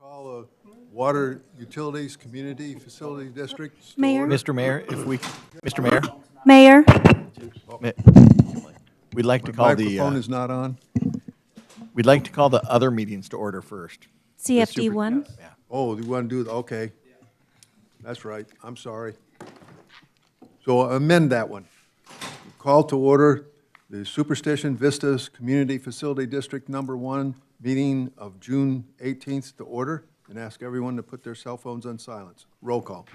Call a Water Utilities Community Facility District. Mayor. Mr. Mayor, Mr. Mayor, Mayor. we'd like to My call microphone is not on. we'd like to call the other meetings to order first. CFD 1. Yeah. Oh, you want to do, okay. That's right, I'm sorry. So amend that one. Call to order the Superstition Vistas Community Facility District Number 1 meeting of June 18th to order, and ask everyone to put their cell phones on silence. Roll call.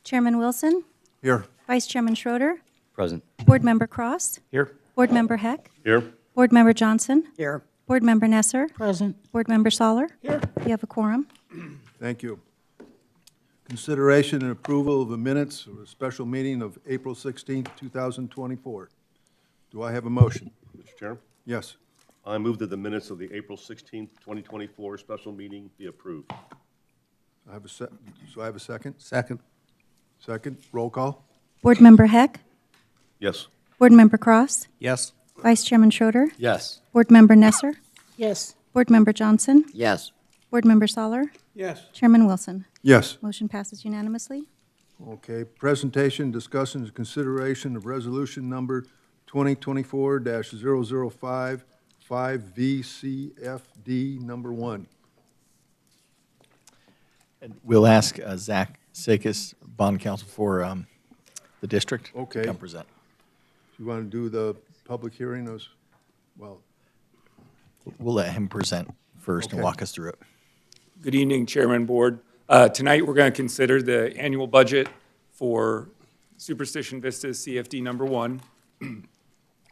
Chairman Wilson. Here. Vice Chairman Schroeder. Present. Board Member Cross. Here. Board Member Heck. Here. Board Member Johnson. Here. Board Member Nesser. Present. Board Member Soller. Here. You have a quorum. Thank you. Consideration and approval of the minutes of a special meeting of April 16th, 2024. Do I have a motion? Mr. Chair, Yes. I move that the minutes of the April 16th, 2024 special meeting be approved. I have a so I have a second? Second. Second, roll call? Board Member Heck. Yes. Board Member Cross. Yes. Vice Chairman Schroeder. Yes. Board Member Nesser. Yes. Board Member Johnson. Yes. Board Member Soller. Yes. Chairman Wilson. Yes. Motion passes unanimously. Okay, presentation, discussion, and consideration of resolution number 2024-005, 5VCFD number 1. And we'll ask Zach Sakis, bond counsel for the district, Okay. to come present. You want to do the public hearing as well? We'll let him present first and Okay. walk us through it. Good evening, Chairman, Board. Tonight, we're going to consider the annual budget for Superstition Vistas CFD number 1.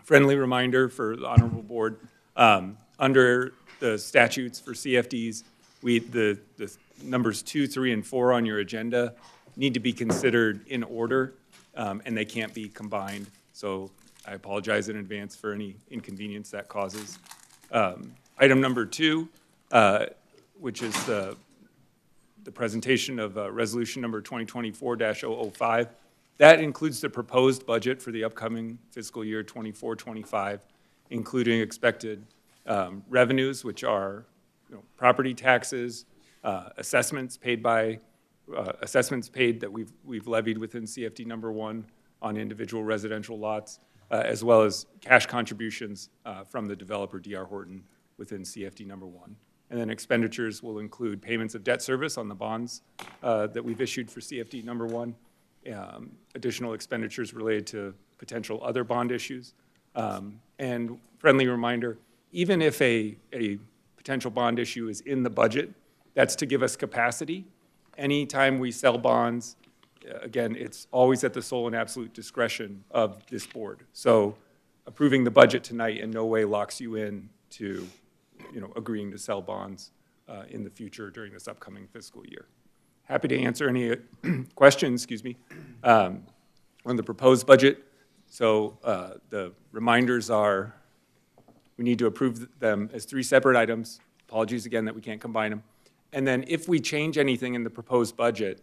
Friendly reminder for the Honorable Board, under the statutes for CFDs, the numbers 2, 3, and 4 on your agenda need to be considered in order, and they can't be combined. So I apologize in advance for any inconvenience that causes. Item number 2, which is the presentation of resolution number 2024-005. That includes the proposed budget for the upcoming fiscal year 24-25, including expected revenues, which are property taxes, assessments paid that we've levied within CFD number 1 on individual residential lots, as well as cash contributions from the developer D.R. Horton within CFD number 1. And then expenditures will include payments of debt service on the bonds that we've issued for CFD number 1, additional expenditures related to potential other bond issues. And friendly reminder, even if a potential bond issue is in the budget, that's to give us capacity. Anytime we sell bonds, again, it's always at the sole and absolute discretion of this board. So approving the budget tonight in no way locks you in to agreeing to sell bonds in the future during this upcoming fiscal year. Happy to answer any questions, on the proposed budget. So the reminders are, we need to approve them as 3 separate items. Apologies again that we can't combine them. And then if we change anything in the proposed budget,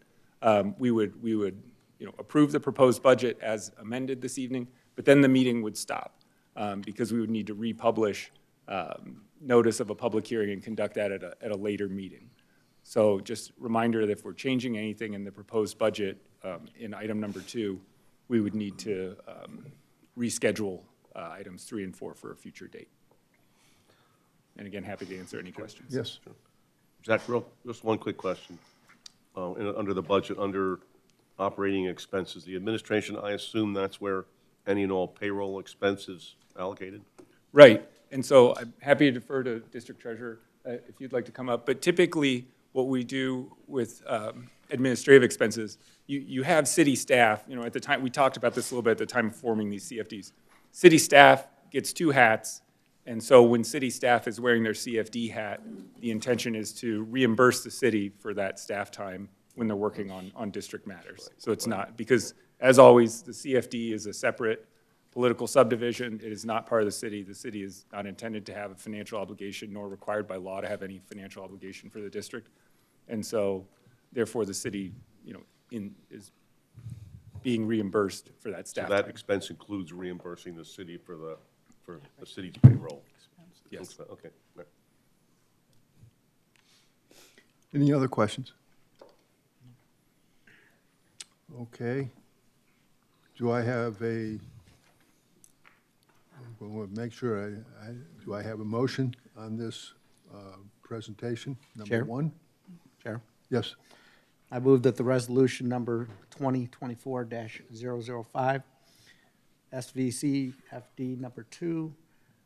we would approve the proposed budget as amended this evening, but then the meeting would stop because we would need to republish notice of a public hearing and conduct that at a later meeting. So just reminder that if we're changing anything in the proposed budget in item number 2, we would need to reschedule items 3 and 4 for a future date. And again, happy to answer any questions. Yes. Zach, just one quick question. Under the budget, under operating expenses, the administration, I assume that's where any and all payroll expenses allocated? Right. And so I'm happy to defer to District Treasurer if you'd like to come up. But typically, what we do with administrative expenses, you have city staff, at the time, we talked about this a little bit at the time of forming these CFDs. City staff gets 2 hats, and so when city staff is wearing their CFD hat, the intention is to reimburse the city for that staff time when they're working on district matters. So it's not, because as always, the CFD is a separate political subdivision. It is not part of the city. The city is not intended to have a financial obligation, nor required by law to have any financial obligation for the district. And so, therefore, the city, is being reimbursed for that staff So that time. expense includes reimbursing the city for the city's payroll? Yes. Okay. Any other questions? Okay. Do I have a, I want to make sure, do I have a motion on this presentation? Number Chair? one? Chair, Yes. I move that the resolution number 2024-005, SVCFD number 2,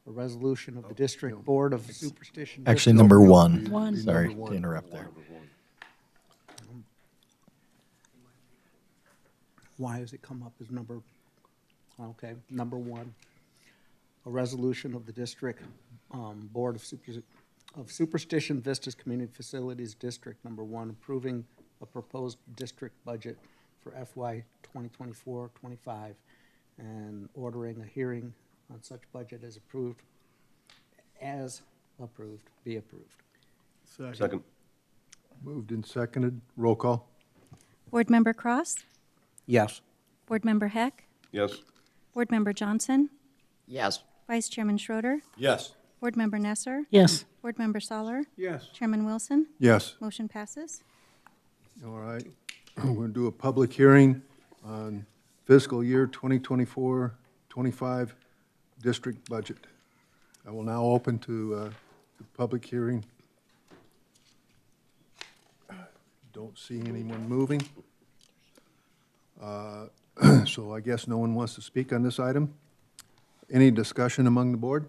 a resolution of the District Board of Superstition Actually, Vistas. number no, one. be Sorry number to one. interrupt there. Why does it come up as number, okay, number 1? A resolution of the District Board of Superstition Vistas Community Facilities District Number 1 approving a proposed district budget for FY 2024-25 and ordering a hearing on such budget be approved. Second. Moved and seconded. Roll call. Board Member Cross? Yes. Board Member Heck? Yes. Board Member Johnson? Yes. Vice Chairman Schroeder? Yes. Board Member Nesser? Yes. Board Member Soller? Yes. Chairman Wilson? Yes. Motion passes. All right. We're going to do a public hearing on fiscal year 2024-25 district budget. I will now open to the public hearing. Don't see anyone moving. So I guess no one wants to speak on this item. Any discussion among the board?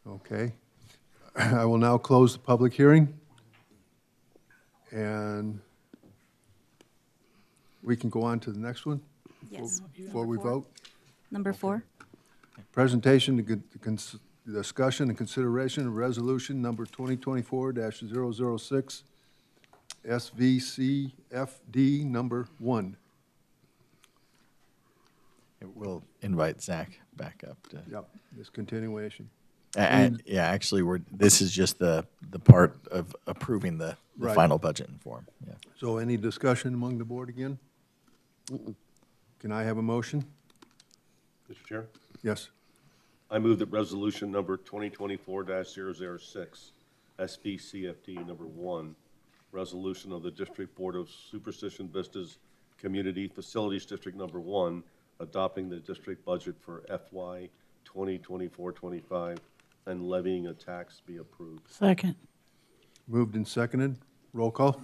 Okay. I will now close the public hearing. And we can go on to the next one Yes. before we Number four. vote. Number 4. Presentation, discussion and consideration of resolution number 2024-006, SVCFD number 1. We'll invite Zach back up to. Yep, this continuation. Yeah, actually, this is just the part of approving the Right. final budget in form. Yeah. So any discussion among the board again? Can I have a motion? Mr. Chair? Yes. I move that resolution number 2024-006, SVCFD number 1, resolution of the District Board of Superstition Vistas Community Facilities District number 1, adopting the district budget for FY 2024-25 and levying a tax be approved. Second. Moved and seconded. Roll call?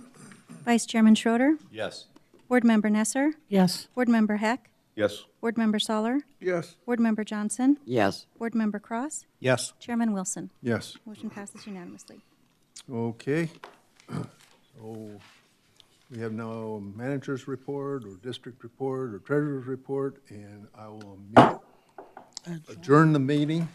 Vice Chairman Schroeder? Yes. Board Member Nesser? Yes. Board Member Heck? Yes. Board Member Soller? Yes. Board Member Johnson? Yes. Board Member Cross? Yes. Chairman Wilson? Yes. Motion passes unanimously. Okay. So we have no manager's report or district report or treasurer's report, and I will adjourn the meeting